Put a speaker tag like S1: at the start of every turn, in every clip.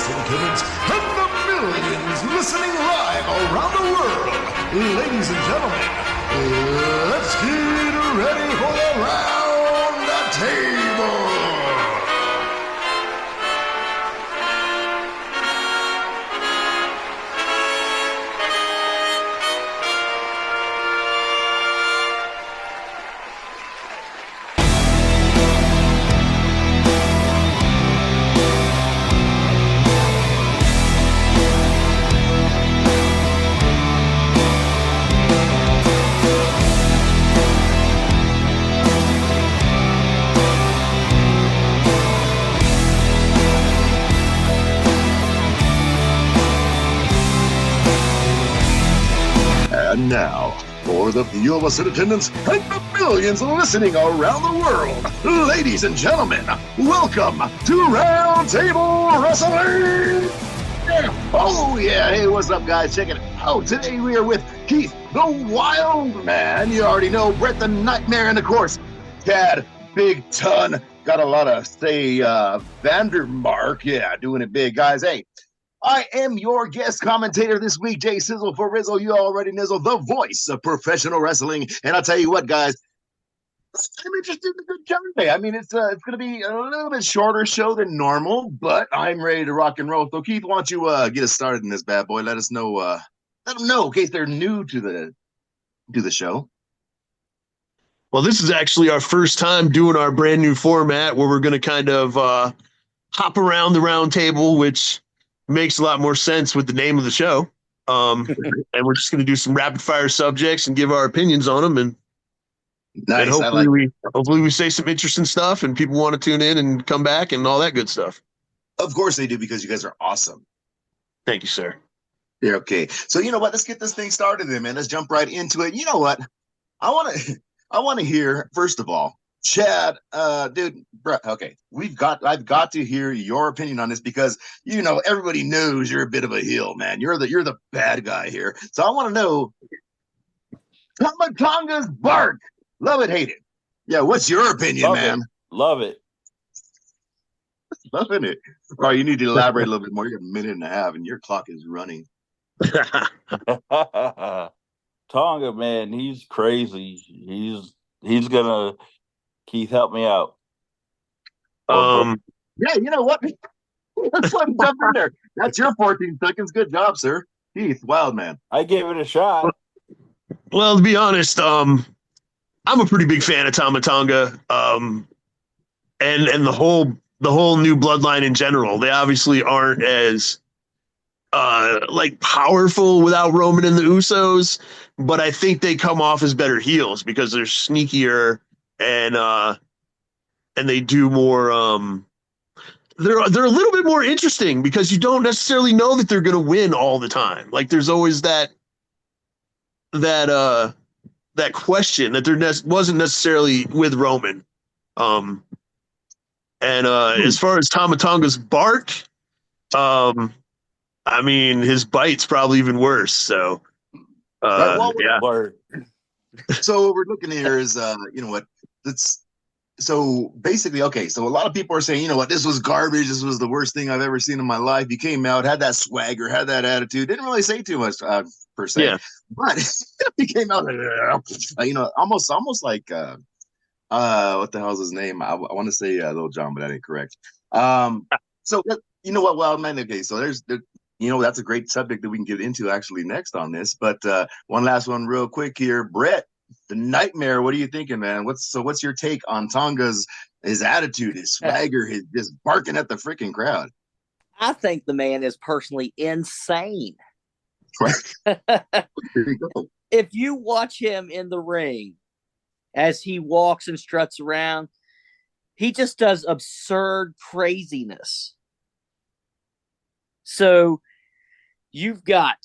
S1: viewers and attendants, and the millions listening live around the world. Ladies and gentlemen, let's get ready for the round table. And now, for the viewers in attendance and the millions listening around the world, ladies and gentlemen, welcome to Roundtable Wrestling! Yeah. Oh yeah, hey, what's up guys? Check it out. Today we are with Keith, the Wild Man. You already know, Brett the Nightmare, and of course, Chad Big Ton. Got a lot of, Vandermark. Yeah, doing it big, guys. Hey, I am your guest commentator this week, Jay Sizzle for Rizzle. You already nizzle, the voice of professional wrestling. And I'll tell you what, guys, I'm interested in the good show today. I mean, it's going to be a little bit shorter show than normal, but I'm ready to rock and roll. So, Keith, why don't you get us started in this bad boy? Let us know, let them know in case they're new to the show.
S2: Well, this is actually our first time doing our brand new format where we're going to kind of hop around the round table, which makes a lot more sense with the name of the show. And we're just going to do some rapid fire subjects and give our opinions on them. And,
S1: nice.
S2: And hopefully we say some interesting stuff and people want to tune in and come back and all that good stuff.
S1: Of course they do, because you guys are awesome.
S2: Thank you, sir.
S1: Yeah, okay. So you know what? Let's get this thing started then, man. Let's jump right into it. You know what? I want to hear, first of all, Chad, dude, Brett, okay, I've got to hear your opinion on this, because you know everybody knows you're a bit of a heel, man. You're the bad guy here. So I want to know, Tamatonga's bark, love it, hate it. Yeah, what's your opinion, man?
S3: Love it.
S1: Loving it. All right, you need to elaborate a little bit more. You're a minute and a half, and your clock is running.
S3: Tonga, man, he's crazy. He's gonna. Keith, help me out.
S1: Yeah, you know what? Let's let him jump in there. That's your 14 seconds. Good job, sir. Keith, wild man.
S3: I gave it a shot.
S2: Well, to be honest, I'm a pretty big fan of Tamatonga, and the whole new bloodline in general. They obviously aren't as powerful without Roman and the Usos, but I think they come off as better heels because they're sneakier and they do more. They're a little bit more interesting because you don't necessarily know that they're going to win all the time. Like there's always that question that there wasn't necessarily with Roman. As far as Tamatonga's bark, I mean, his bite's probably even worse. So, yeah.
S1: So what we're looking here is, you know what? So basically, okay. So a lot of people are saying, you know what? This was garbage. This was the worst thing I've ever seen in my life. He came out, had that swagger, had that attitude. Didn't really say too much per se.
S2: Yeah.
S1: But he came out, you know, almost like what the hell's his name? I want to say Little John, but that ain't correct. So you know what, Wild Man? Okay, so you know, that's a great subject that we can get into actually next on this. But one last one real quick here. Brett, the Nightmare, what are you thinking, man? What's your take on Tonga's, his attitude, his swagger, his just barking at the freaking crowd?
S4: I think the man is personally insane. If you watch him in the ring as he walks and struts around, he just does absurd craziness. So you've got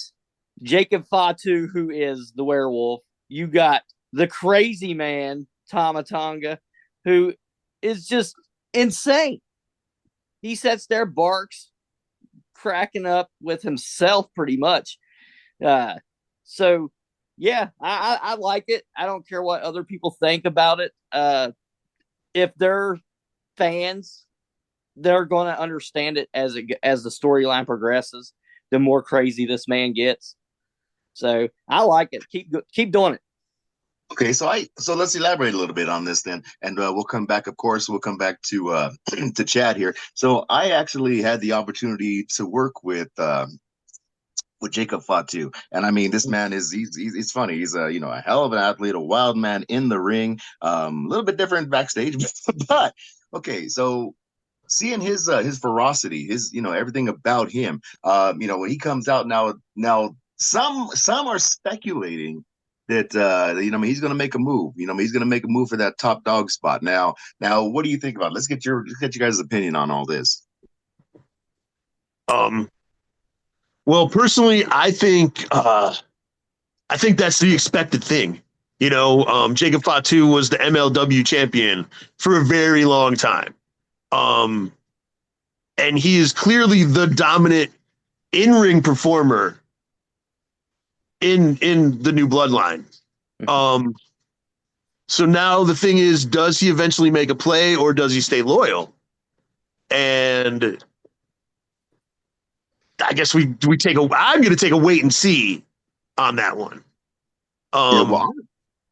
S4: Jacob Fatu, who is the werewolf. You got the crazy man, Tamatonga, who is just insane. He sits there, barks, cracking up with himself pretty much. So, yeah, I like it. I don't care what other people think about it. If they're fans they're going to understand it as the storyline progresses. The more crazy this man gets, so I like it. Keep doing it.
S1: Okay, so let's elaborate a little bit on this then, and we'll come back. Of course, we'll come back to to Chad here. So I actually had the opportunity to work with Jacob Fatu, and I mean, this man is he's funny. He's a a hell of an athlete, a wild man in the ring. A little bit different backstage, but okay. So seeing his ferocity, his everything about him. When he comes out now, some are speculating that he's going to make a move. He's going to make a move for that top dog spot. Now, what do you think about it? Let's get your guys' opinion on all this.
S2: Well, personally, I think that's the expected thing. Jacob Fatu was the MLW champion for a very long time. And he is clearly the dominant in-ring performer in the new bloodline. So now the thing is, does he eventually make a play or does he stay loyal? And I guess I'm going to take a wait and see on that one.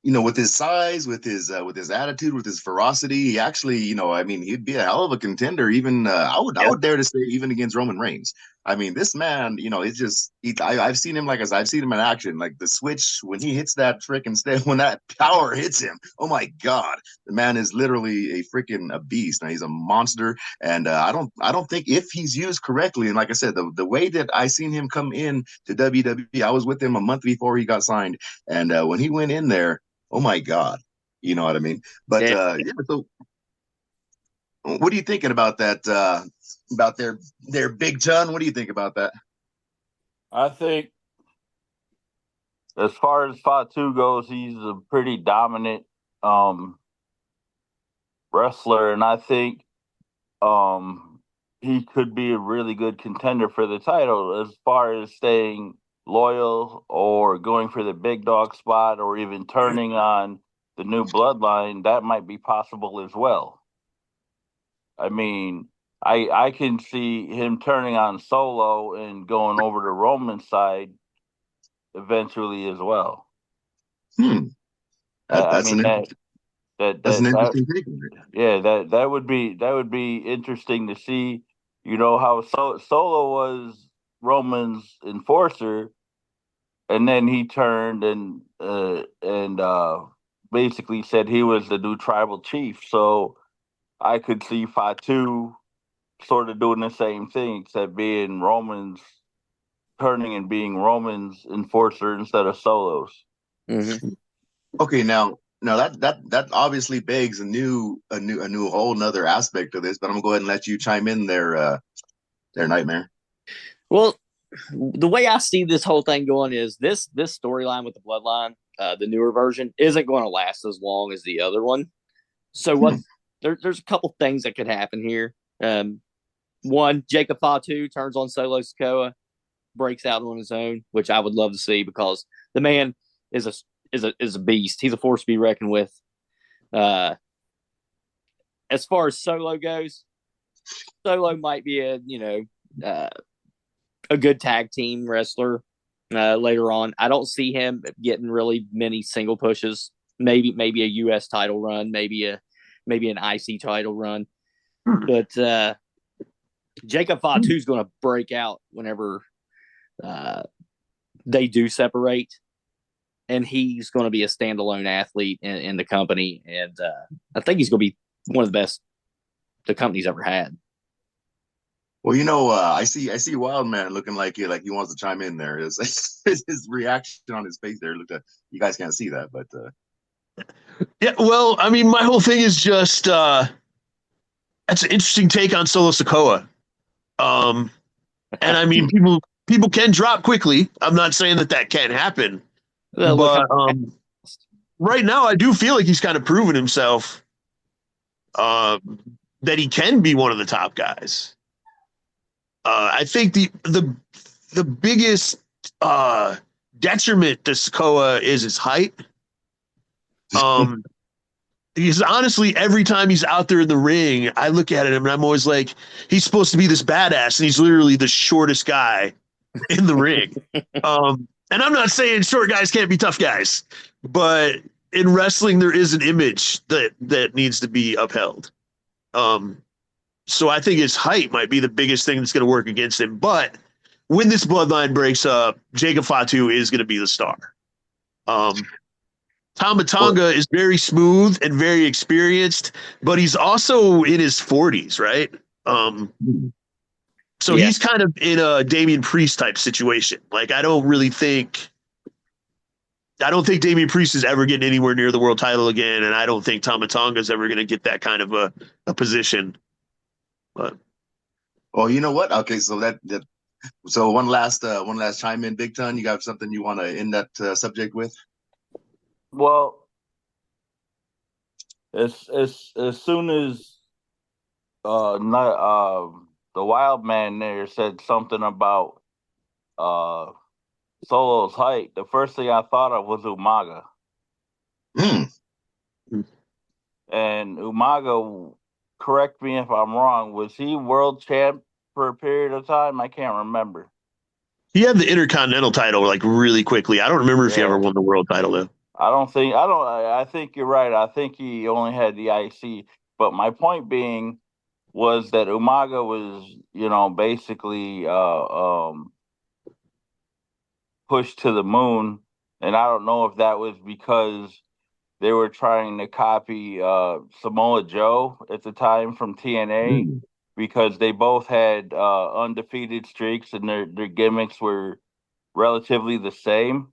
S1: With his size, with his attitude, with his ferocity, he actually, he'd be a hell of a contender. Even I would dare to say even against Roman Reigns. I mean, this man, it's just I've seen him I've seen him in action. Like the switch when he hits that freaking step, when that power hits him, oh my god, the man is literally a beast. Now he's a monster, and I don't think if he's used correctly, and like I said, the way that I seen him come in to WWE, I was with him a month before he got signed, and when he went in there. Oh my God, you know what I mean? But so what are you thinking about that? About their big ton? What do you think about that?
S3: I think, as far as Fatu goes, he's a pretty dominant wrestler, and I think he could be a really good contender for the title. As far as staying loyal or going for the big dog spot or even turning on the new bloodline, that might be possible as well. I mean, I can see him turning on Solo and going over to Roman's side eventually as well.
S1: That's an interesting take.
S3: Yeah, that would be interesting to see. How Solo was Roman's enforcer, and then he turned and basically said he was the new tribal chief. So I could see Fatu sort of doing the same thing, except being Roman's turning and being Roman's enforcer instead of Solo's.
S4: Mm-hmm.
S1: Okay, now that obviously begs a new whole nother aspect of this, but I'm gonna go ahead and let you chime in there, Nightmare.
S4: Well, the way I see this whole thing going is this storyline with the bloodline, the newer version, isn't going to last as long as the other one. So there's a couple things that could happen here. One, Jacob Fatu turns on Solo Sikoa, breaks out on his own, which I would love to see because the man is a beast. He's a force to be reckoned with. As far as Solo goes, Solo might be a good tag team wrestler later on. I don't see him getting really many single pushes. Maybe a U.S. title run, maybe an IC title run. But Jacob Fatu is going to break out whenever they do separate, and he's going to be a standalone athlete in the company. And I think he's going to be one of the best the company's ever had.
S1: Well, I see Wild Man looking like he wants to chime in there. His reaction on his face there. You guys can't see that, but
S2: yeah. Well, I mean, my whole thing is just that's an interesting take on Solo Sikoa. And I mean, people can drop quickly. I'm not saying that can't happen, but right now I do feel like he's kind of proven himself that he can be one of the top guys. I think the biggest detriment to Sikoa is his height. Because honestly, every time he's out there in the ring, I look at him and I'm always like, he's supposed to be this badass, and he's literally the shortest guy in the ring. And I'm not saying short guys can't be tough guys, but in wrestling, there is an image that needs to be upheld. So I think his height might be the biggest thing that's going to work against him. But when this bloodline breaks up, Jacob Fatu is going to be the star. Tama Tonga is very smooth and very experienced, but he's also in his 40s, right? So he's kind of in a Damian Priest type situation. Like, I don't think Damian Priest is ever getting anywhere near the world title again, and I don't think Tama Tonga is ever going to get that kind of a position. But
S1: well, you know what? Okay, so so one last chime in, Big Ton. You got something you want to end that subject with?
S3: Well, as soon as the wild man there said something about Solo's height, the first thing I thought of was Umaga. And Umaga, correct me if I'm wrong, was he world champ for a period of time? I can't remember.
S2: He had the Intercontinental title like really quickly. I don't remember if he ever won the world title though.
S3: I think you're right. I think he only had the IC. But my point being was that Umaga was, basically pushed to the moon. And I don't know if that was because they were trying to copy Samoa Joe at the time from TNA because they both had undefeated streaks and their gimmicks were relatively the same.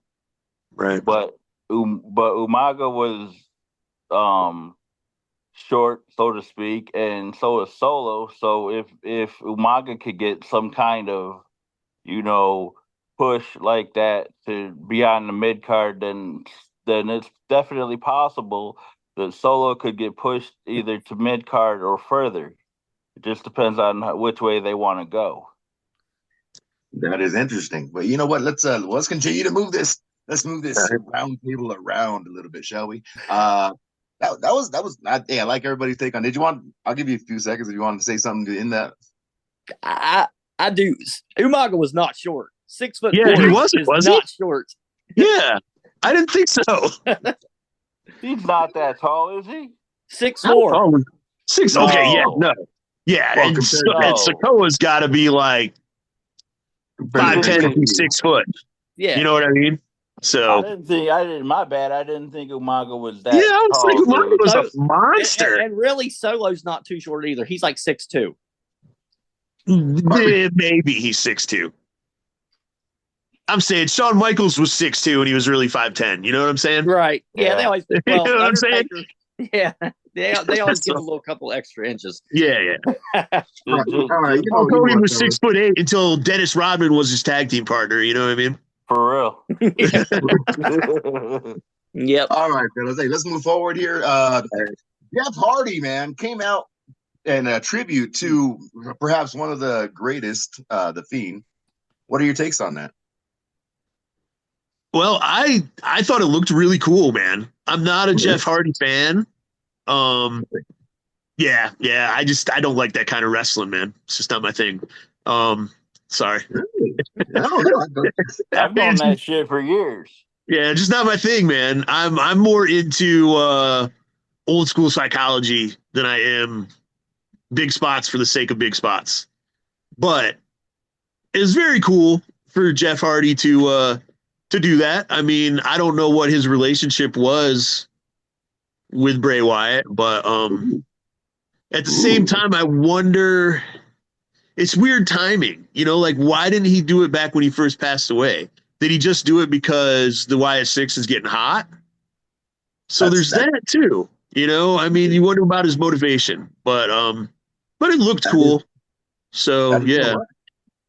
S2: Right.
S3: But Umaga was short, so to speak, and so is Solo. So if Umaga could get some kind of, push like that to be on the mid card, then it's definitely possible that Solo could get pushed either to mid card or further. It just depends on which way they want to go.
S1: That is interesting. But you know what? Let's continue to move this. Let's move this round table around a little bit, shall we? That was not. Yeah, I like everybody's take on. Did you want? I'll give you a few seconds if you want to say something in that.
S4: I do. Umaga was not short. 6 foot.
S2: Yeah, he wasn't. Was
S4: not
S2: he?
S4: short.
S2: Yeah, I didn't think so.
S3: He's not that tall, is he?
S4: 6'4".
S2: 6.
S3: No.
S2: Okay, yeah, no, yeah,
S1: Well,
S2: and Sokoa's got to be like 5'10" and 6 foot.
S4: Yeah,
S2: you know what I mean. So
S3: My bad. I didn't think Umaga was that.
S2: Yeah, I was
S3: tall,
S2: like, Umaga was a monster.
S4: and really, Solo's not too short either. He's like 6'2".
S2: Maybe he's 6'2". I'm saying Shawn Michaels was 6'2" and he was really 5'10". You know what I'm saying?
S4: Right. Yeah, they always. Well,
S2: you know what I'm saying?
S4: Yeah, they always give a little couple extra inches.
S2: Yeah.
S1: All right,
S2: Hulk Hogan was 6'8" until Dennis Rodman was his tag team partner. You know what I mean?
S3: For real.
S4: Yep.
S1: All right, fellas. Hey, let's move forward here. Jeff Hardy, man, came out in a tribute to perhaps one of the greatest, The Fiend. What are your takes on that?
S2: Well, I thought it looked really cool, man. I'm not a Jeff Hardy fan. Yeah. I don't like that kind of wrestling, man. It's just not my thing. Sorry.
S3: I've done that shit for years.
S2: Yeah, just not my thing, man. I'm more into old school psychology than I am big spots for the sake of big spots. But it was very cool for Jeff Hardy to do that. I mean, I don't know what his relationship was with Bray Wyatt, but at the same time, I wonder, it's weird timing, like why didn't he do it back when he first passed away? Did he just do it because the Wyatt Six is getting hot? So there's that too, I mean, you wonder about his motivation, but it looked cool. So yeah.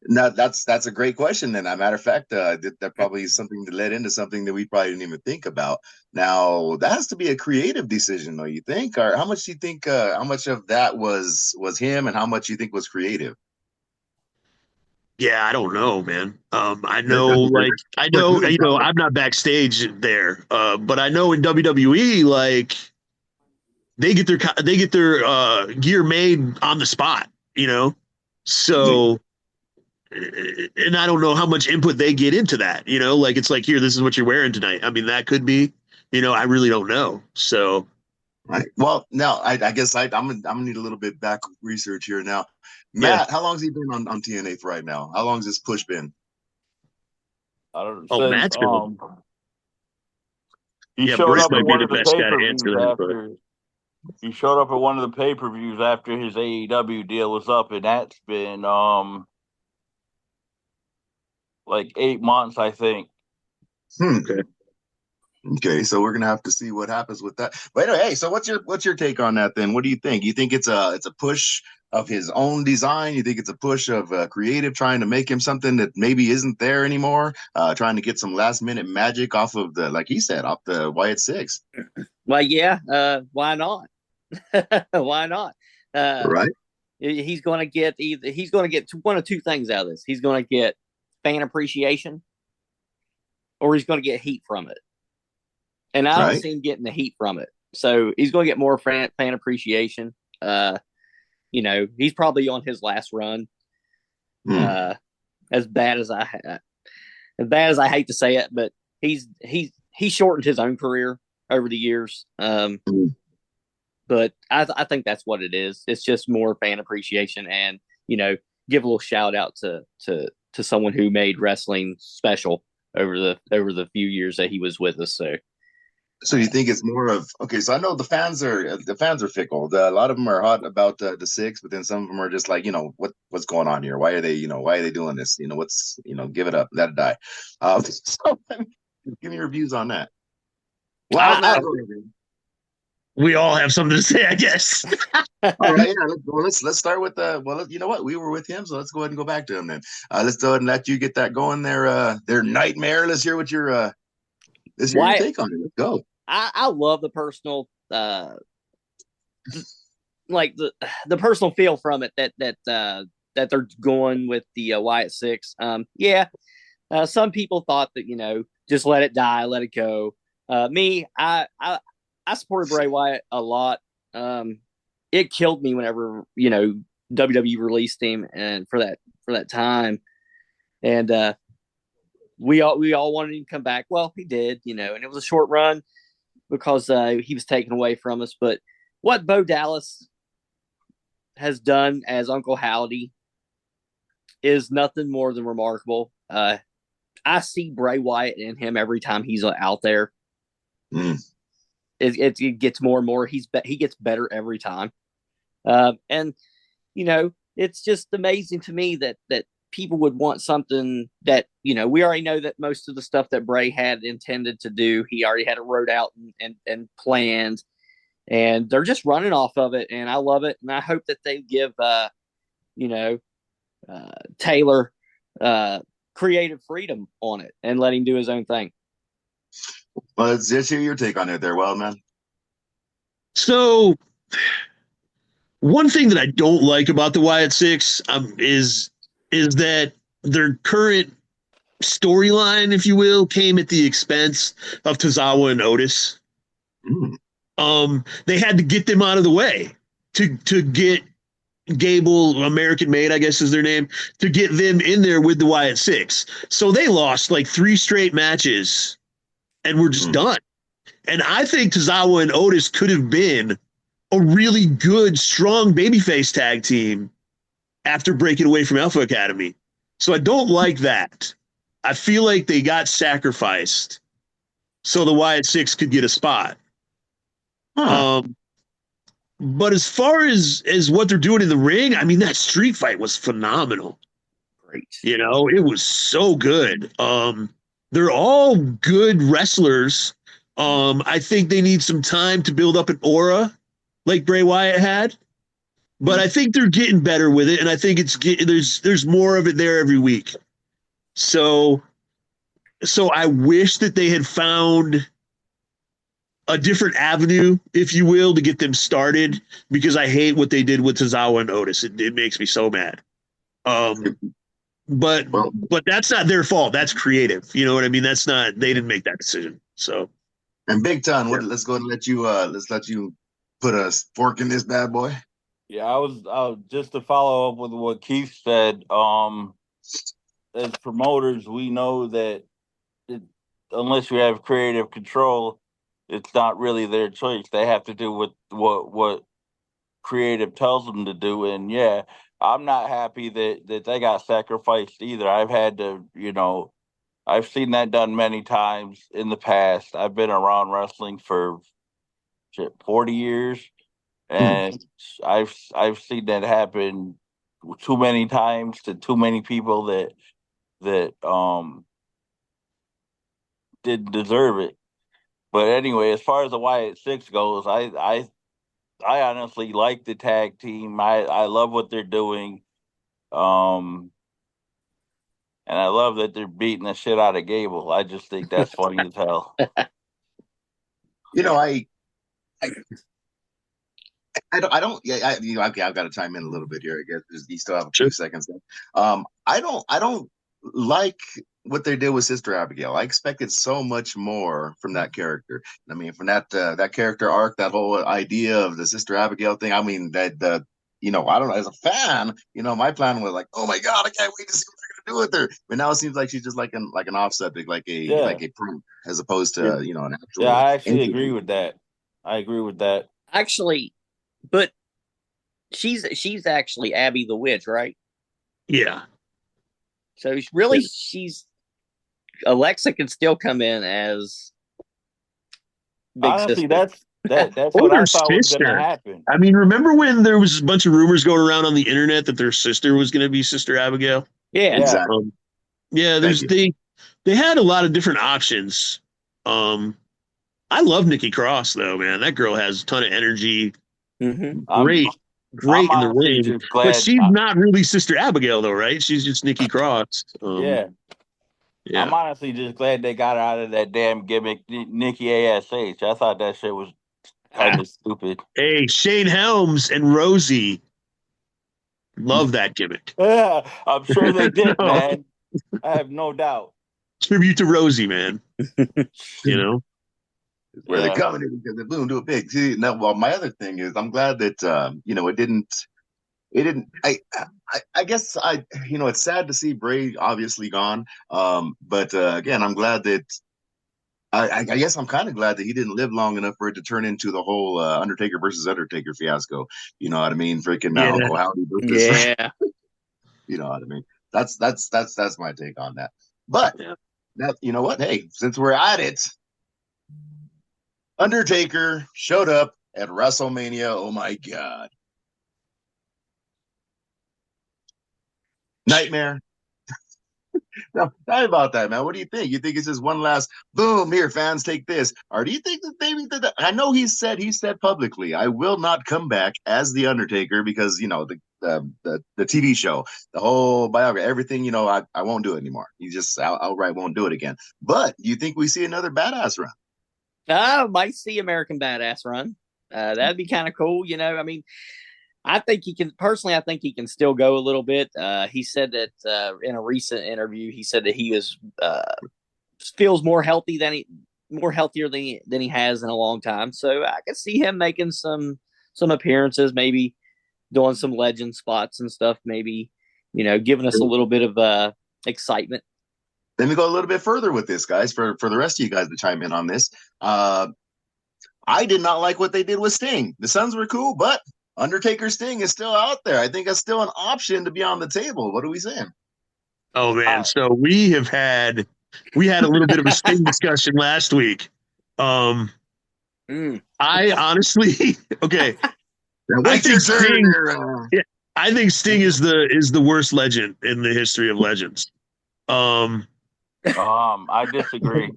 S1: No, that's a great question. Then, as a matter of fact, that probably is something that led into something that we probably didn't even think about. Now, that has to be a creative decision, though. You think, or how much do you think? How much of that was him, and how much you think was creative?
S2: Yeah, I don't know, man. I know, I'm not backstage there, but I know in WWE, like, they get their gear made on the spot, you know. So, and I don't know how much input they get into that, you know. Like it's like, here, this is what you're wearing tonight. I mean, that could be, you know, I really don't know. So,
S1: right. Well, now I guess I'm gonna need a little bit back research here now.
S2: yeah.
S1: Matt, how long has he been on TNA for right now? How long has this push been?
S3: I don't
S2: Oh,
S3: since
S2: Matt's good.
S3: he
S2: Yeah,
S3: showed
S2: Bruce
S3: up at
S2: might be
S3: one
S2: the
S3: of the
S2: best guy to
S3: pay-per-views
S2: answer that, but
S3: after he showed up at one of the pay-per-views after his AEW deal was up, and that's been like 8 months, I think.
S2: okay.
S1: Okay, so we're gonna have to see what happens with that. But anyway, hey, so what's your take on that then? What do you think? You think it's a push of his own design? You think it's a push of creative trying to make him something that maybe isn't there anymore? Trying to get some last minute magic off of the, like he said, off the Wyatt Six.
S4: Well, yeah, why not? Why not? Uh,
S1: Right.
S4: he's going to get one of two things out of this. He's going to get fan appreciation, or he's going to get heat from it. And I don't
S1: Right.
S4: see him getting the heat from it. So he's going to get more fan appreciation. You know, he's probably on his last run.
S1: Hmm.
S4: As bad as I hate to say it, but he shortened his own career over the years. But I think that's what it is. It's just more fan appreciation, and you know, give a little shout out to someone who made wrestling special over the few years that he was with us.
S1: So you think it's more of, okay? So I know the fans are fickle. A lot of them are hot about the Six, but then some of them are just like, what's going on here? Why are they doing this? Give it up, let it die. So give me your views on that. Well,
S4: I,
S1: Matt,
S2: We all have something to say, I guess.
S1: all right, yeah. Let's start with you know what? We were with him, so let's go ahead and go back to him then. Let's go ahead and let you get that going there. Their nightmare. Let's hear what let's hear your take on it. Let's go.
S4: I love the personal like the personal feel from it that they're going with the Wyatt Six. Yeah, some people thought that just let it die, let it go. Me, I supported Bray Wyatt a lot. It killed me whenever WWE released him, and for that time, and we all wanted him to come back. Well, he did, and it was a short run because he was taken away from us. But what Bo Dallas has done as Uncle Howdy is nothing more than remarkable. I see Bray Wyatt in him every time he's out there. It gets more and more. He gets better every time, and it's just amazing to me that people would want something that we already know that most of the stuff that Bray had intended to do, he already had it wrote out and planned, and they're just running off of it. And I love it, and I hope that they give Taylor creative freedom on it and let him do his own thing.
S1: Well, let's just hear your take on it there, Wild Man.
S2: So, one thing that I don't like about the Wyatt Six is that their current storyline, if you will, came at the expense of Tozawa and Otis. They had to get them out of the way to get Gable, American Made, I guess is their name, to get them in there with the Wyatt Six. So they lost like 3 straight matches and were just done. And I think Tozawa and Otis could have been a really good, strong babyface tag team after breaking away from Alpha Academy. So I don't like that. I feel like they got sacrificed so the Wyatt Six could get a spot. But as far as what they're doing in the ring, I mean, that street fight was phenomenal.
S4: Great.
S2: It was so good. They're all good wrestlers. I think they need some time to build up an aura like Bray Wyatt had. But I think they're getting better with it, and I think there's more of it there every week. So I wish that they had found a different avenue, if you will, to get them started, because I hate what they did with Tozawa and Otis. It makes me so mad. But that's not their fault. That's creative. You know what I mean? They didn't make that decision. So.
S1: And Big Ton, let's go and let you put a fork in this bad boy?
S3: Yeah, I was just to follow up with what Keith said. As promoters, we know that it, unless you have creative control, it's not really their choice. They have to do what creative tells them to do. And yeah, I'm not happy that they got sacrificed either. I've had to, I've seen that done many times in the past. I've been around wrestling for 40 years, and I've seen that happen too many times to too many people that didn't deserve it. But anyway, as far as the Wyatt Six goes, I honestly like the tag team. I love what they're doing. Um, and I love that they're beating the shit out of Gable. I just think that's funny as hell.
S1: You know, I I don't, yeah, okay, I've got to chime in a little bit here. I guess you still have a few seconds. I don't like what they did with Sister Abigail. I expected so much more from that character. I mean, from that character arc, that whole idea of the Sister Abigail thing. I mean, I don't know. As a fan, my plan was like, oh my god, I can't wait to see what they're gonna do with her. But now it seems like she's just like an off subject, like a
S3: Yeah.
S1: like a prude, as opposed to an
S3: Yeah,
S1: actual.
S3: I actually agree with that. I agree with that.
S4: Actually, but she's actually Abby the Witch, right?
S2: Yeah.
S4: So she's Alexa can still come in as Big
S3: Honestly,
S4: Sister.
S3: that's what I thought was going to
S2: sister.
S3: happen.
S2: I mean, remember when there was a bunch of rumors going around on the internet that their sister was going to be Sister Abigail?
S4: Yeah.
S1: Exactly.
S2: Yeah, they had a lot of different options. I love Nikki Cross though, man. That girl has a ton of energy.
S4: Mm-hmm.
S2: Great
S3: I'm
S2: in the
S3: honestly
S2: ring.
S3: just
S2: But
S3: glad.
S2: she's not really Sister Abigail though, right? She's just Nikki Cross.
S3: Yeah.
S2: Yeah.
S3: I'm honestly just glad they got out of that damn gimmick, Nikki Ash. I thought that shit was kind of stupid.
S2: Hey, Shane Helms and Rosie love that gimmick.
S3: Yeah, I'm sure they did,
S2: No.
S3: man. I have no doubt.
S2: Tribute to Rosie, man. You know?
S1: Where they're
S3: Yeah.
S1: coming in because they boom do it big. See, now, well, my other thing is I'm glad that it didn't. I guess it's sad to see Bray obviously gone. But again, I'm glad that I guess I'm kind of glad that he didn't live long enough for it to turn into the whole Undertaker versus Undertaker fiasco. You know what I mean? Freaking
S2: Yeah.
S1: Uncle Howdy booked this.
S4: Yeah.
S1: You know what I mean? That's my take on that. But you know what? Hey, since we're at it, Undertaker showed up at WrestleMania. Oh my God. Nightmare. Now, tell me about that, man. What do you think? You think it's just one last boom here, fans, take this? Or do you think that maybe I know he said publicly, I will not come back as the Undertaker because the TV show, the whole biography, everything, I won't do it anymore. He just outright won't do it again. But do you think we see another badass run?
S4: I might see American Badass run. That'd be kind of cool. I mean, I think he can personally. I think he can still go a little bit. He said that in a recent interview, he said that he was feels more healthier than he has in a long time. So I could see him making some appearances, maybe doing some legend spots and stuff. Maybe giving us a little bit of excitement.
S1: Let me go a little bit further with this, guys, for the rest of you guys to chime in on this. I did not like what they did with Sting. The Suns were cool, but Undertaker Sting is still out there. I think it's still an option to be on the table. What are we saying?
S2: Oh man, so we had a little bit of a Sting discussion last week. I honestly, okay. I think Sting. I think Sting is the worst legend in the history of legends.
S3: I disagree.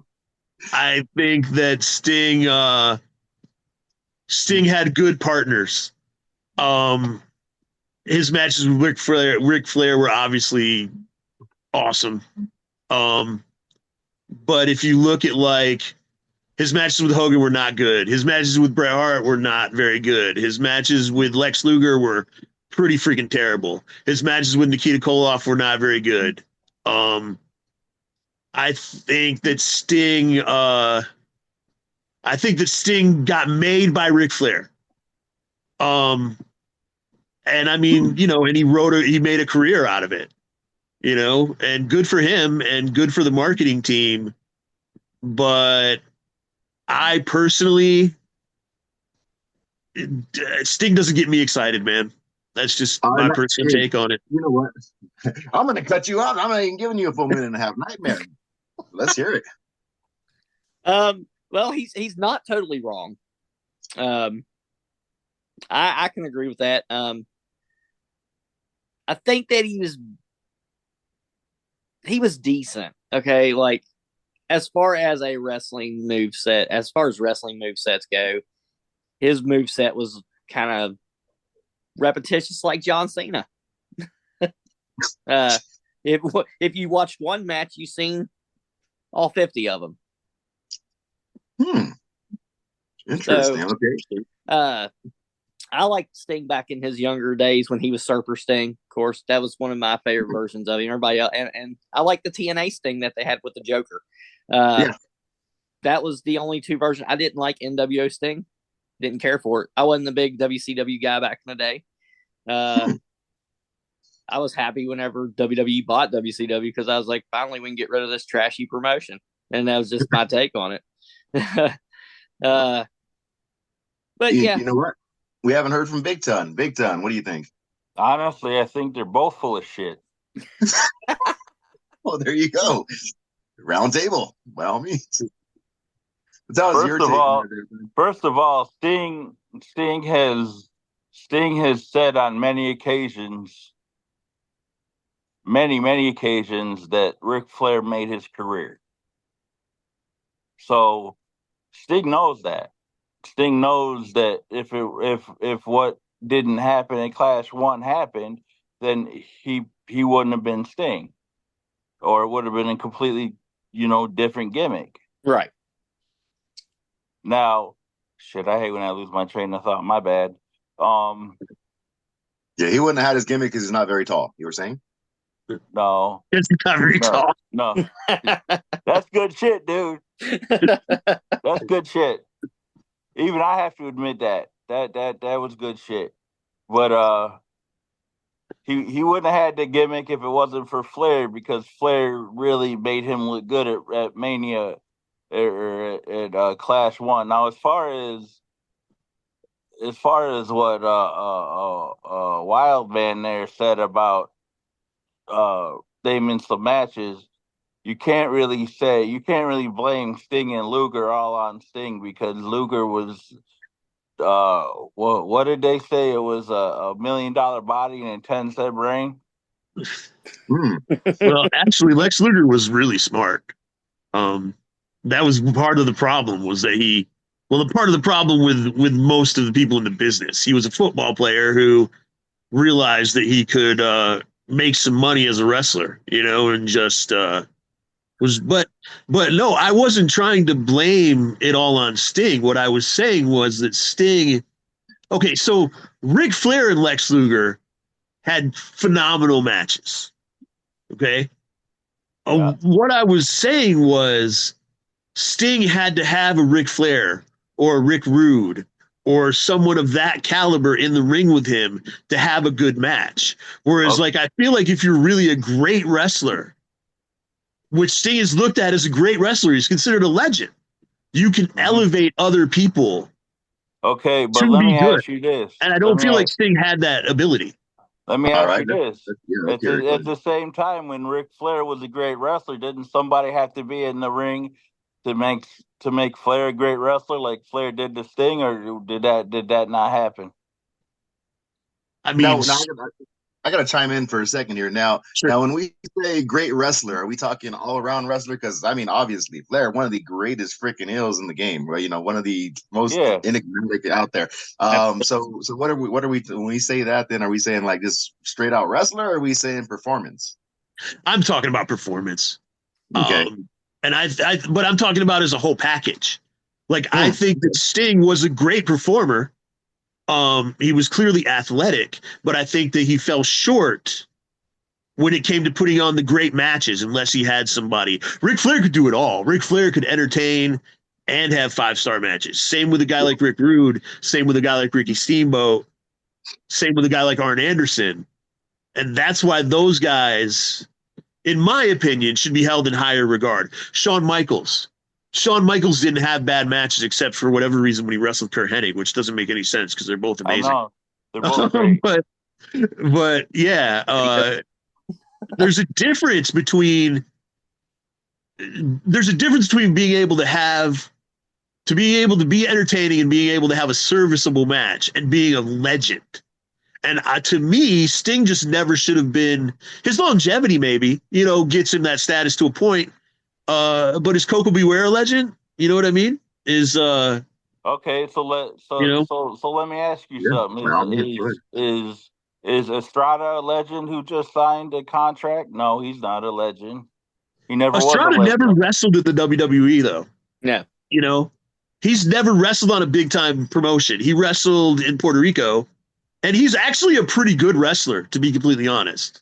S2: I think that Sting had good partners. His matches with Ric Flair were obviously awesome. But if you look at his matches with Hogan were not good. His matches with Bret Hart were not very good. His matches with Lex Luger were pretty freaking terrible. His matches with Nikita Koloff were not very good. I think that Sting got made by Ric Flair. And I mean, and he made a career out of it, and good for him and good for the marketing team. But I personally, Sting doesn't get me excited, man. That's just my personal take on it.
S1: You know what? I'm going to cut you out. I'm not even giving you a full minute and a half nightmare. Let's hear it.
S4: Well, he's not totally wrong. I can agree with that. I think that he was decent. Okay, like as far as wrestling movesets go, his moveset was kind of repetitious like John Cena. If you watched one match, you've seen all 50 of them.
S1: Interesting.
S4: So,
S1: okay.
S4: I liked Sting back in his younger days when he was Surfer Sting. Of course, that was one of my favorite versions of him. Everybody else, and I like the TNA Sting that they had with the Joker. That was the only two versions. I didn't like NWO Sting. Didn't care for it. I wasn't a big WCW guy back in the day. I was happy whenever WWE bought WCW because I was like, finally, we can get rid of this trashy promotion. And that was just my take on it. But yeah.
S1: You know what? We haven't heard from Big Ton. Big Ton, what do you think?
S3: Honestly, I think they're both full of shit.
S1: Well, there you go. Round table, by all means.
S3: First of all, Sting has said on many occasions, many occasions, that Ric Flair made his career. So Sting knows that. Sting knows that if what didn't happen in Clash 1 happened, then he wouldn't have been Sting, or it would have been a completely different gimmick.
S4: Right.
S3: Now, shit, I hate when I lose my train of thought. My bad.
S1: Yeah, he wouldn't have had his gimmick because he's not very tall. You were saying?
S3: No,
S2: it's not very tall.
S3: No, that's good shit, dude. That's good shit. Even I have to admit that was good shit. But he wouldn't have had the gimmick if it wasn't for Flair, because Flair really made him look good at Mania or at Clash 1. Now, as far as what Wildman there said about they missed some matches, you can't really blame Sting and Luger all on Sting, because Luger was what did they say? It was a $1 million body and a 10-cent brain.
S2: Well, actually, Lex Luger was really smart. That was part of the problem, was that the part of the problem with most of the people in the business, he was a football player who realized that he could make some money as a wrestler, and just but no, I wasn't trying to blame it all on Sting. What I was saying was that Sting, okay, so Ric Flair and Lex Luger had phenomenal matches. Okay. Yeah. What I was saying was Sting had to have a Ric Flair or a Rick Rude or someone of that caliber in the ring with him to have a good match. Whereas, I feel like if you're really a great wrestler, which Sting is looked at as a great wrestler, he's considered a legend. You can elevate other people.
S3: Okay, but let me ask you this.
S2: And I don't feel like Sting had that ability.
S3: Let me ask you this. At the same time, when Ric Flair was a great wrestler, didn't somebody have to be in the ring to make Flair a great wrestler like Flair did to Sting, or did that not happen?
S2: I mean,
S1: I got to chime in for a second here. Now, when we say great wrestler, are we talking all-around wrestler? Because, I mean, obviously, Flair, one of the greatest freaking heels in the game, right? One of the most enigmatic out there. So what are we when we say that, then are we saying just straight out wrestler, or are we saying performance?
S2: I'm talking about performance.
S1: Okay.
S2: But I'm talking about as a whole package. I think that Sting was a great performer. He was clearly athletic, but I think that he fell short when it came to putting on the great matches unless he had somebody. Ric Flair could do it all. Ric Flair could entertain. and have 5-star matches. Same with a guy like Rick Rude. Same with a guy like Ricky Steamboat. Same with a guy like Arn Anderson. And that's why those guys, in my opinion, should be held in higher regard. Shawn Michaels. Shawn Michaels didn't have bad matches except for whatever reason when he wrestled Kurt Hennig, which doesn't make any sense because they're both amazing.
S3: I know. They're both great.
S2: but yeah, there's a difference between being able to be entertaining and being able to have a serviceable match and being a legend. And to me, Sting just never should have been. His longevity maybe, gets him that status to a point. But is Coco Beware a legend? You know what I mean?
S3: Okay, so let me ask you something. Is Estrada a legend who just signed a contract? No, he's not a legend. He never
S2: Estrada
S3: was
S2: never wrestled at the WWE though.
S4: No.
S2: He's never wrestled on a big time promotion. He wrestled in Puerto Rico, and he's actually a pretty good wrestler, to be completely honest.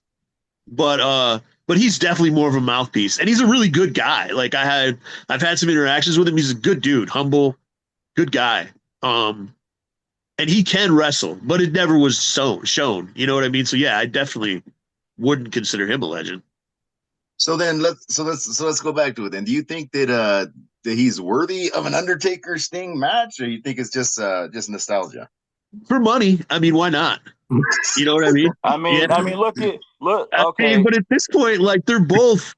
S2: But he's definitely more of a mouthpiece, and he's a really good guy. Like I've had some interactions with him. He's a good dude, humble, good guy. And he can wrestle, but it never was shown. You know what I mean? So yeah, I definitely wouldn't consider him a legend.
S1: So then let's go back to it. Then, do you think that he's worthy of an Undertaker Sting match, or you think it's just nostalgia?
S2: For money, I mean, why not? You know what I mean?
S3: I mean, look. Okay,
S2: but at this point, like they're both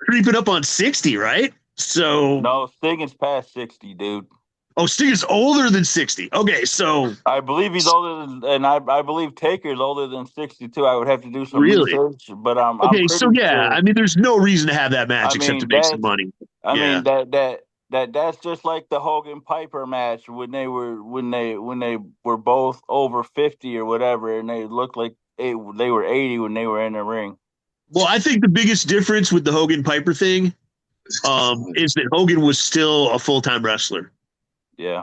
S2: creeping up on 60, right? So
S3: no, Sting is past 60, dude.
S2: Oh, Sting is older than 60. Okay, so
S3: I believe he's older than, and I believe Taker's older than 62. I would have to do some research, but I'm
S2: okay.
S3: I'm
S2: So yeah,
S3: sure.
S2: I mean, there's no reason to have that match except to make some money.
S3: I mean that's just like the Hogan Piper match when they were both over 50 or whatever, and they looked like they were 80 when they were in the ring.
S2: Well, I think the biggest difference with the Hogan Piper thing is that Hogan was still a full-time wrestler.
S3: Yeah.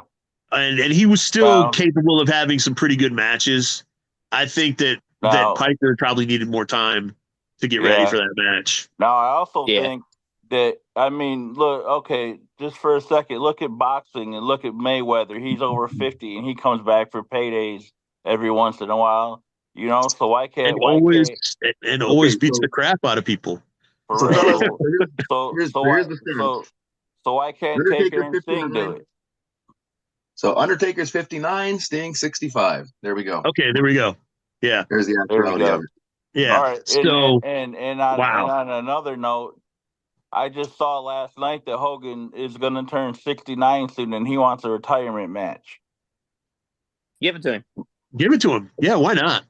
S2: And he was still capable of having some pretty good matches. I think that Piper probably needed more time to get ready for that match.
S3: Now, I also think that, I mean, look, okay, just for a second, look at boxing and look at Mayweather. He's over 50 and he comes back for paydays every once in a while. So why can't
S2: always beats the crap out of people.
S3: For real. So why can't Taker and Sting do it?
S1: So Undertaker's 59, Sting 65. There we go.
S2: Okay, there we go. Yeah.
S1: There's the actuality of it.
S2: Yeah.
S3: All right.
S2: So
S3: and on another note, I just saw last night that Hogan is going to turn 69 soon, and he wants a retirement match.
S4: Give it to him.
S2: Give it to him. Yeah, why not?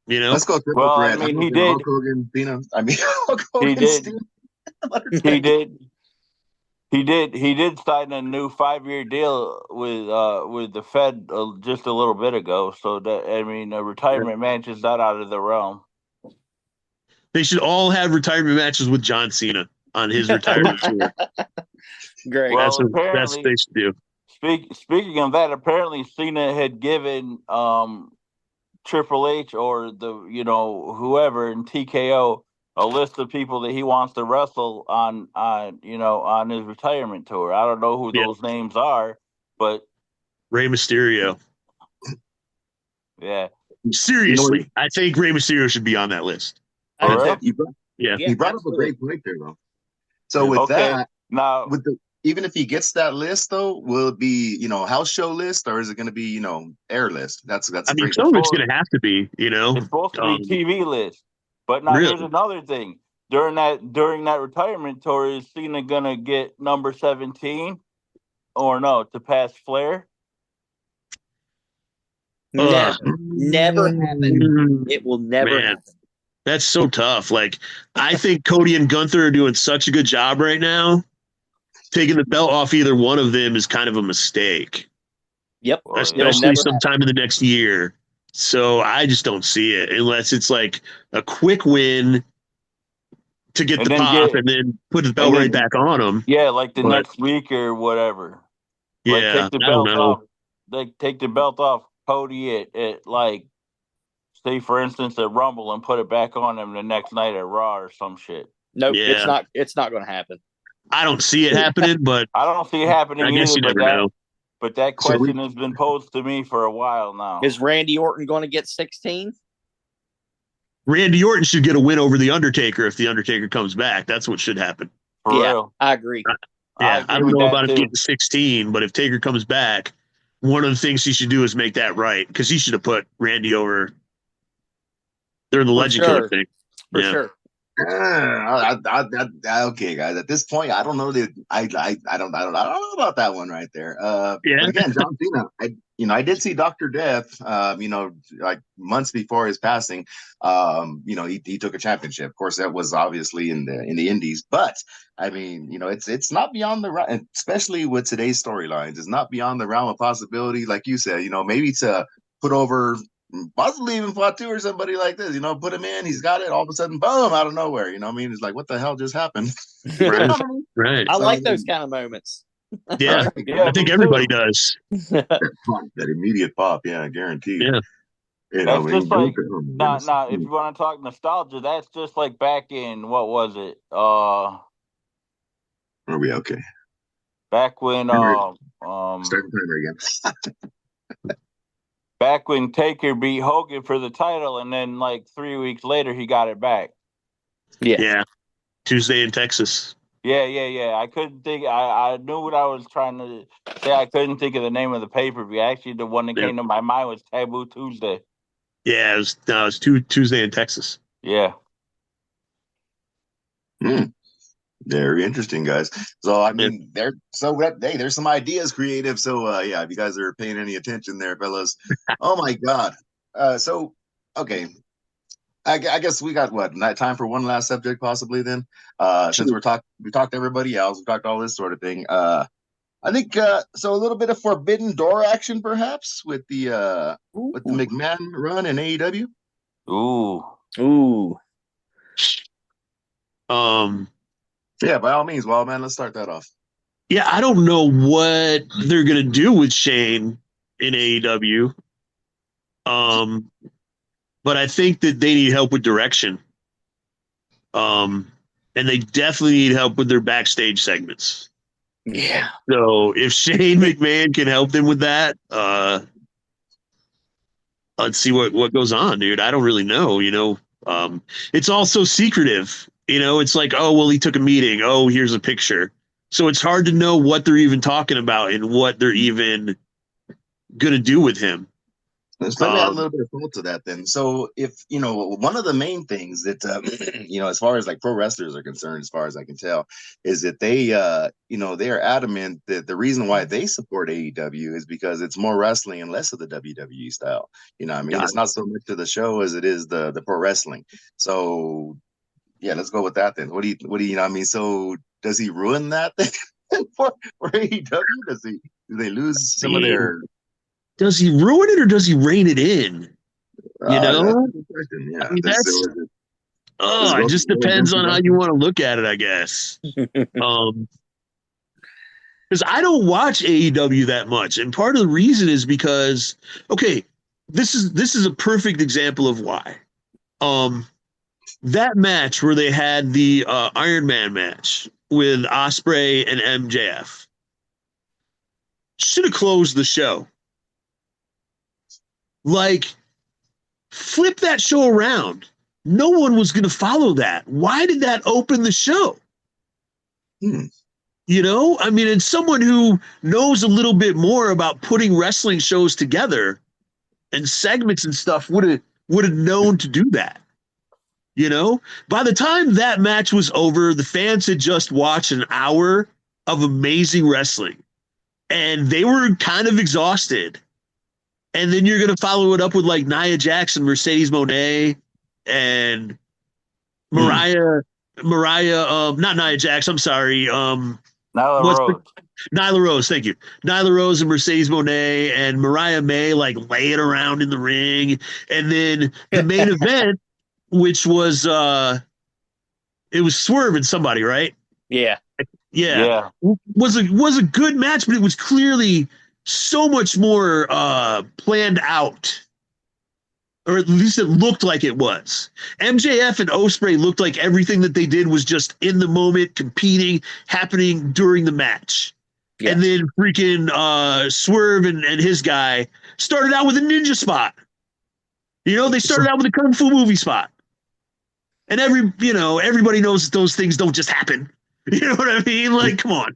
S1: Let's go.
S3: Well, I mean, he did.
S1: Hulk Hogan, Hulk Hogan,
S3: he did.
S1: Sting,
S3: He did sign a new 5-year deal with the Fed just a little bit ago. So a retirement match is not out of the realm.
S2: They should all have retirement matches with John Cena on his retirement tour.
S4: Great.
S3: Well,
S2: that's what they should do.
S3: Speaking of that, apparently Cena had given Triple H or whoever in TKO a list of people that he wants to wrestle on his retirement tour. I don't know who those names are, but
S2: Rey Mysterio.
S3: Yeah.
S2: Seriously, I think Rey Mysterio should be on that list.
S1: He brought up a great point there, though. So with that, now even if he gets that list, though, will it be house show list or is it going to be air list? That's some of
S2: it's going to have to be.
S3: It's supposed to be TV list. But now here's another thing. During that retirement tour, is Cena gonna get number 17 or no to pass Flair?
S4: Never happen. It will never happen.
S2: That's so tough. Like, I think Cody and Gunther are doing such a good job right now. Taking the belt off either one of them is kind of a mistake.
S4: Yep.
S2: Especially sometime in the next year. So I just don't see it unless it's like a quick win to get the pop and then put the belt right back on them.
S3: Yeah, like the next week or whatever.
S2: Yeah,
S3: take the belt off. Like take the belt off Cody at like, say for instance at Rumble and put it back on him the next night at Raw or some shit.
S4: Nope, it's not going to happen.
S2: I don't see it happening, but
S3: I don't see it happening
S2: I guess
S3: either.
S2: you never know.
S3: But that
S1: So
S3: question has been posed to me for a while now.
S4: Is Randy Orton going to get 16?
S2: Randy Orton should get a win over The Undertaker if The Undertaker comes back. That's what should happen.
S3: For real.
S4: I agree.
S2: Yeah, I don't
S3: with
S2: know
S3: that
S2: about him
S3: too.
S2: getting 16, but if Taker comes back, one of the things he should do is make that right because he should have put Randy over during the Legend Killer thing.
S4: For sure.
S1: Okay, guys. At this point, I don't know that I don't know about that one right there.
S2: Yeah.
S1: But again, John Cena, I did see Dr. Death, like months before his passing. He took a championship. Of course, that was obviously in the Indies, but I mean, it's not beyond the realm, especially with today's storylines. It's not beyond the realm of possibility, like you said. Maybe to put over. Possibly even Fatu or somebody like this, put him in, he's got it, all of a sudden, boom, out of nowhere. It's like, what the hell just happened?
S2: Right.
S4: I like those kind of moments.
S2: Yeah.
S3: Yeah,
S2: I think everybody does.
S1: That immediate pop, yeah, guaranteed.
S2: Yeah.
S3: That's just like now. If you want to talk nostalgia, that's just like back in what was it?
S1: Are we okay?
S3: Back when
S1: Start the timer again.
S3: back when Taker beat Hogan for the title, and then like 3 weeks later he got it back.
S2: Yeah. Tuesday in Texas.
S3: Yeah. I couldn't think. I knew what I was trying to say. I couldn't think of the name of the pay-per-view. Actually, the one that came to my mind was Taboo Tuesday.
S2: Yeah, it was Tuesday in Texas.
S3: Yeah.
S1: Very interesting, guys. So I mean, there's some ideas creative. So if you guys are paying any attention there, fellas. Oh my God. Okay. I guess we got time for one last subject possibly then. Since we talked to everybody else, we talked all this sort of thing. I think so a little bit of forbidden door action perhaps with the McMahon run in AEW.
S4: Ooh.
S1: Yeah, by all means, well, man, let's start that off.
S2: Yeah, I don't know what they're gonna do with Shane in AEW. But I think that they need help with direction. And they definitely need help with their backstage segments.
S4: Yeah.
S2: So if Shane McMahon can help them with that, let's see what goes on, dude. I don't really know, it's all so secretive. It's like, oh, well, he took a meeting. Oh, here's a picture. So it's hard to know what they're even talking about and what they're even going to do with him.
S1: Let's add a little bit of thought to that then. So if, one of the main things that, as far as like pro wrestlers are concerned, as far as I can tell, is that they, they are adamant that the reason why they support AEW is because it's more wrestling and less of the WWE style. It's not so much of the show as it is the pro wrestling. So yeah, let's go with that then. What do you so does he ruin that thing for AEW? Do they lose some of their...
S2: Does he ruin it or does he rein it in?
S1: Yeah,
S2: it just depends on how you want to look at it, I guess. Because I don't watch AEW that much, and part of the reason is because, okay, this is a perfect example of why. That match where they had the Iron Man match with Ospreay and MJF should have closed the show. Like, flip that show around. No one was going to follow that. Why did that open the show? And someone who knows a little bit more about putting wrestling shows together and segments and stuff would have known to do that. By the time that match was over, the fans had just watched an hour of amazing wrestling and they were kind of exhausted. And then you're going to follow it up with like Nia Jax and Mercedes Moné and Mariah, not Nia Jax, I'm sorry.
S3: Nyla Rose.
S2: Nyla Rose, thank you. Nyla Rose and Mercedes Moné and Mariah May like laying around in the ring. And then the main event, which was it was Swerve and somebody, right?
S4: Yeah.
S2: Was a good match, but it was clearly so much more planned out or at least it looked like it was. MJF and Ospreay looked like everything that they did was just in the moment, competing, happening during the match.
S4: Yeah.
S2: And then freaking Swerve and his guy started out with a ninja spot. They started out with a kung fu movie spot. And everybody knows that those things don't just happen. You know what I mean? Like, come on.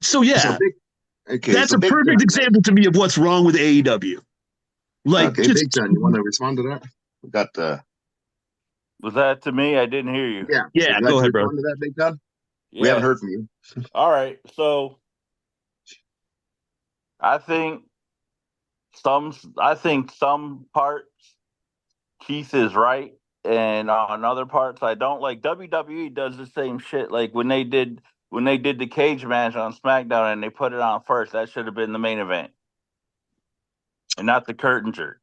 S2: So yeah, that's a perfect example to me of what's wrong with AEW. Like,
S1: okay, Big John, you want to respond to that? We got
S3: Was that to me? I didn't hear you.
S2: Yeah. Go ahead, bro.
S1: Respond to that, Big John.
S3: Yeah.
S1: We haven't heard from you.
S3: All right, so I think some parts Keith is right, and on other parts I don't. Like WWE does the same shit. Like when they did the cage match on SmackDown and they put it on first, that should have been the main event, and not the curtain jerk.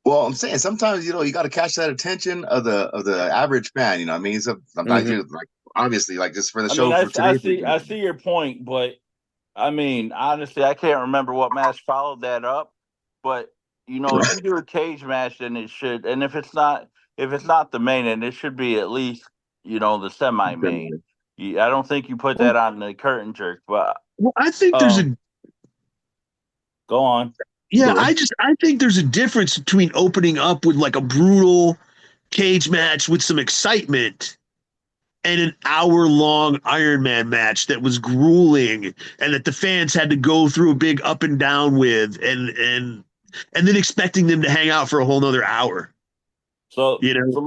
S1: Well, I'm saying sometimes you got to catch that attention of the average fan. You know what I mean? Sometimes you like obviously like just for the show for today.
S3: I see your point, but I mean honestly, I can't remember what match followed that up. But if you do a cage match, then it should. And if it's not the main, then it should be at least the semi main. I don't think you put that on the curtain jerk. But
S2: I think there's a.
S3: Go on.
S2: Yeah, I think there's a difference between opening up with like a brutal cage match with some excitement and an hour-long Iron Man match that was grueling and that the fans had to go through a big up and down with and then expecting them to hang out for a whole nother hour.
S3: So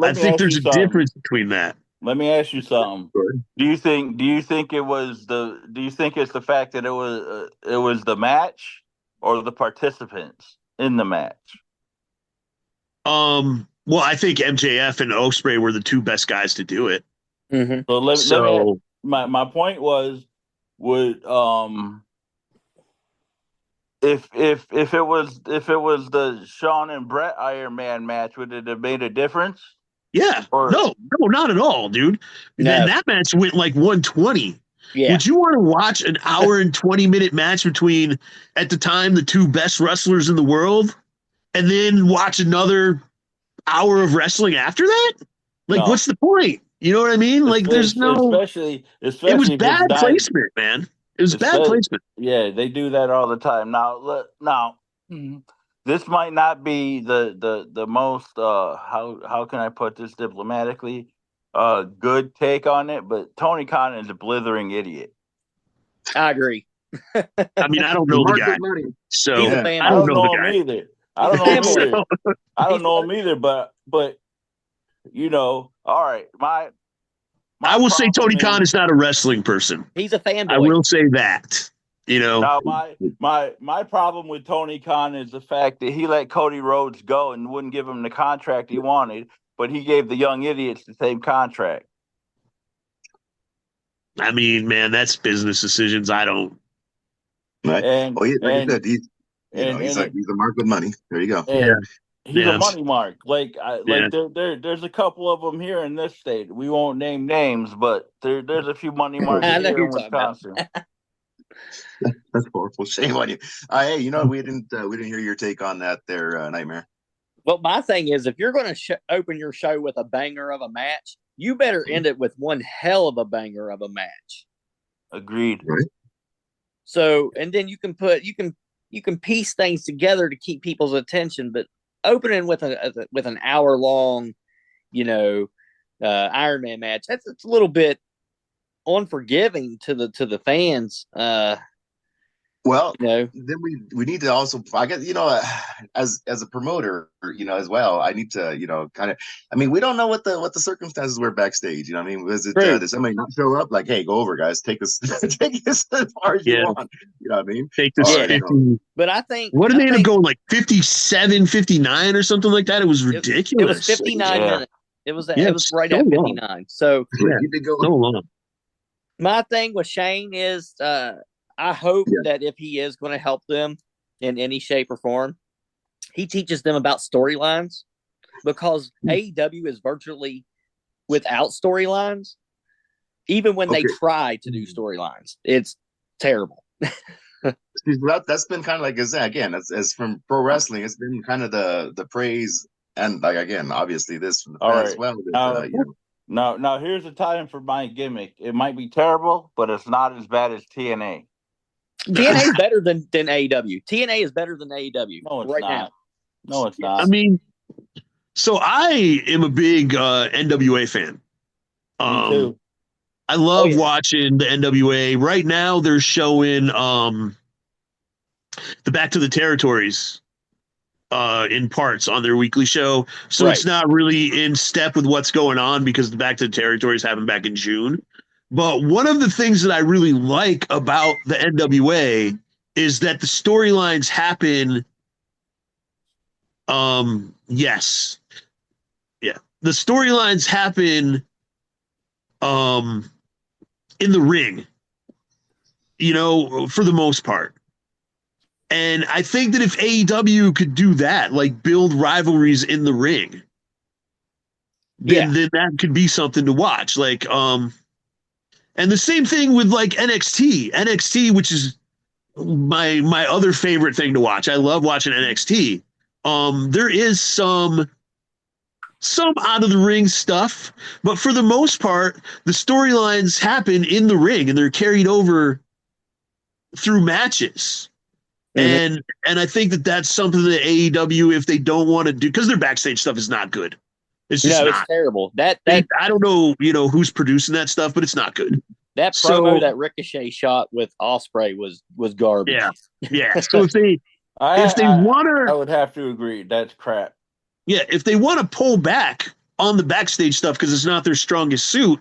S2: I think there's a difference between that.
S3: Let me ask you something. Do you think it's the fact that it was the match or the participants in the match?
S2: Well, I think MJF and Ospreay were the two best guys to do it.
S3: Mm-hmm. So let me my point was, would if it was the Shawn and Brett Iron Man match, would it have made a difference?
S2: Yeah. No, not at all, dude.
S4: No.
S2: And that match went like 120.
S4: Yeah.
S2: Would you want to watch an hour and 20-minute match between, at the time, the two best wrestlers in the world, and then watch another hour of wrestling after that? Like, what's the point? You know what I mean? Like, there's no.
S3: Especially
S2: it was bad placement, man. It was bad placement.
S3: Yeah, they do that all the time. Now, this might not be the most how can I put this diplomatically? Good take on it, but Tony Khan is a blithering idiot.
S4: I agree.
S2: I mean, I don't know the guy, so I don't know him
S3: either. I don't know him either, but all right.
S2: I will say Tony Khan is not a wrestling person.
S4: He's a fanboy.
S2: I will say that.
S3: Now my problem with Tony Khan is the fact that he let Cody Rhodes go and wouldn't give him the contract he wanted, but he gave the young idiots the same contract.
S2: I mean, man, that's business decisions. I don't.
S1: Right. He's a mark with money. There you go.
S3: He's a money mark. There's a couple of them here in this state. We won't name names, but there's a few money marks here in Wisconsin.
S1: That's horrible. Shame on you. Hey, we didn't hear your take on that there, Nightmare.
S4: Well, my thing is, if you're going to open your show with a banger of a match, you better end it with one hell of a banger of a match.
S3: Agreed.
S1: Right.
S4: So, and then you can piece things together to keep people's attention, but opening with an hour long, Iron Man match, it's a little bit unforgiving to the fans.
S1: Well, then we need to also, I guess, as a promoter, as well, I need to, kind of, I mean, we don't know what the circumstances were backstage. You know what I mean? Was it, did somebody not show up? Like, hey, go over, guys, take this as far as you want. You know what I mean?
S2: Take this.
S4: But I think,
S2: what did they end up going, like 57, 59 or something like that? It was ridiculous.
S4: It was 59 minutes. It was right at 59. So,
S2: so long.
S4: My thing with Shane is, I hope that if he is going to help them in any shape or form, he teaches them about storylines, because AEW is virtually without storylines. Even when they try to do storylines, it's terrible.
S1: That's been kind of like, again, as from pro wrestling, it's been kind of the praise, and like again, obviously this from the
S3: All
S1: fans as
S3: right.
S1: well.
S3: Now,
S1: You know,
S3: now here's the time for my gimmick. It might be terrible, but it's not as bad as TNA.
S4: TNA is better than AEW. TNA is better than AEW
S3: No, it's
S4: right
S3: not.
S4: now.
S3: No, it's
S2: I
S3: not.
S2: mean, so I am a big NWA fan.
S3: Me too.
S2: I love
S4: yeah.
S2: watching the NWA. Right now, they're showing the Back to the Territories in parts on their weekly show. So
S4: Right.
S2: it's not really in step with what's going on because the Back to the Territories happened back in June. But one of the things that I really like about the NWA is that the storylines happen. Yes. Yeah. The storylines happen um in the ring, for the most part. And I think that if AEW could do that, like build rivalries in the ring, then that could be something to watch. And the same thing with like NXT, which is my other favorite thing to watch. I love watching NXT. There is some out of the ring stuff, but for the most part, the storylines happen in the ring and they're carried over through matches.
S4: Mm-hmm.
S2: And I think that that's something that AEW, if they don't want to do, because their backstage stuff is not good. It's just
S4: No, it's
S2: not.
S4: terrible. That
S2: I don't know, who's producing that stuff, but it's not good.
S4: promo
S2: So
S4: that Ricochet shot with Osprey was garbage.
S2: yeah. So if they
S3: I
S2: want
S3: would have to agree. That's crap.
S2: if they want to pull back on the backstage stuff because it's not their strongest suit,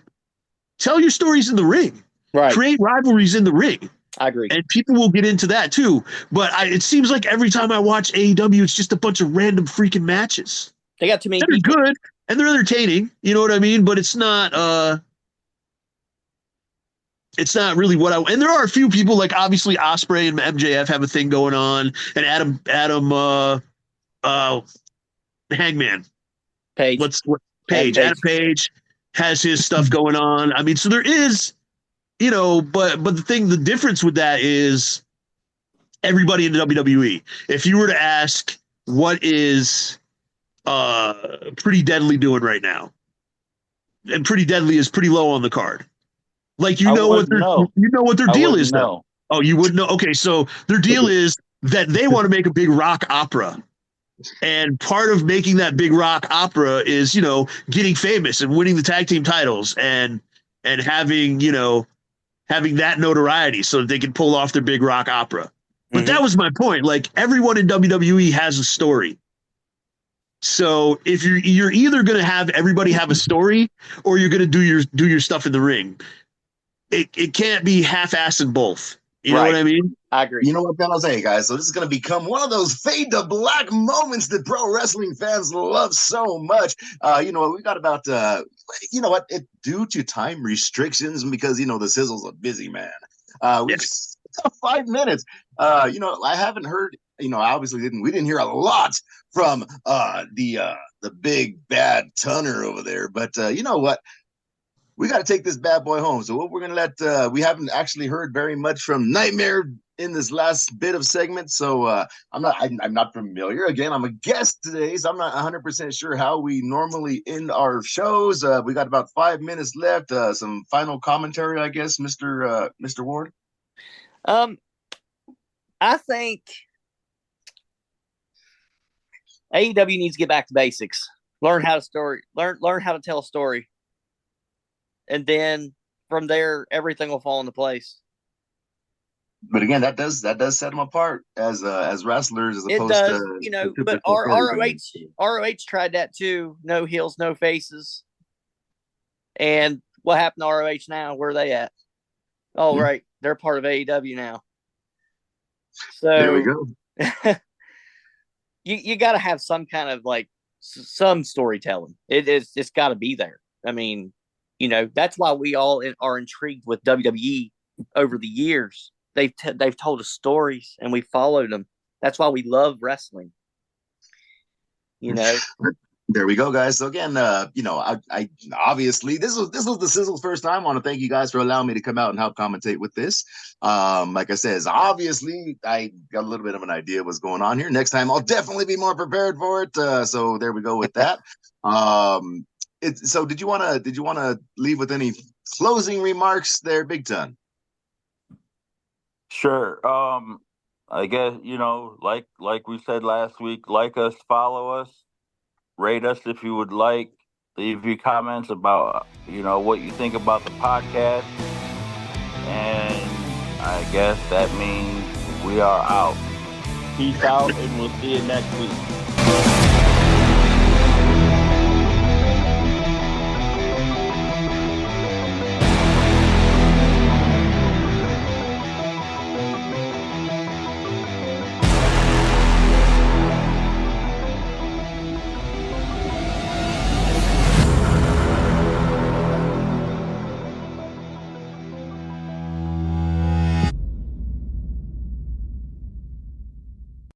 S2: tell your stories in the ring.
S4: Right.
S2: Create rivalries in the ring.
S4: I agree.
S2: And people will get into that too. But it seems like every time I watch AEW, it's just a bunch of random freaking matches.
S4: They got too many
S2: They're
S4: people.
S2: good and they're entertaining. You know what I mean? But it's not really what I. And there are a few people, like obviously Osprey and MJF have a thing going on, and Adam Hangman
S4: Page.
S2: Adam Page has his stuff going on. I mean, so there is, but the difference with that is everybody in the WWE. If you were to ask what is Pretty Deadly doing right now, and Pretty Deadly is pretty low on the card. Like what their deal is though. Oh, you wouldn't know. Okay, so their deal is that they want to make a big rock opera. And part of making that big rock opera is, getting famous and winning the tag team titles and having that notoriety so that they can pull off their big rock opera. But that was my point. Like everyone in WWE has a story. So if you're either going to have everybody have a story or you're going to do your stuff in the ring. It can't be half-assed in both. You know what I mean?
S4: I agree.
S1: You know what, fellas? Hey, guys, so this is going to become one of those fade to black moments that pro wrestling fans love so much. We got about, due to time restrictions, because, the Sizzle's a busy man. We've got 5 minutes. I haven't heard, obviously we didn't hear a lot from the big bad Tunner over there. But you know what? We got to take this bad boy home. So what we're going to let, we haven't actually heard very much from Nightmare in this last bit of segment. So I'm not familiar. Again, I'm a guest today, so I'm not 100% sure how we normally end our shows. We got about 5 minutes left. Some final commentary, I guess, Mr. Ward.
S4: I think AEW needs to get back to basics. Learn how to tell a story. And then from there, everything will fall into place.
S1: But again, that does set them apart as wrestlers, as opposed to
S4: But ROH tried that too. No heels, no faces. And what happened to ROH now? Where are they at? Oh, right, they're part of AEW now. So
S1: there we go.
S4: you got to have some kind of some storytelling. It's got to be there. I mean, that's why we all are intrigued with WWE over the years. They've told us stories and we followed them. That's why we love wrestling.
S1: There we go, guys. So again, I obviously this was the Sizzle's first time. I want to thank you guys for allowing me to come out and help commentate with this. Like I said, obviously I got a little bit of an idea what's going on here. Next time, I'll definitely be more prepared for it. So there we go with that. So did you wanna leave with any closing remarks there, Big Ton?
S3: Sure. I guess, like we said last week, like us, follow us, rate us if you would like, leave your comments about, what you think about the podcast. And I guess that means we are out. Peace out, and we'll see you next week.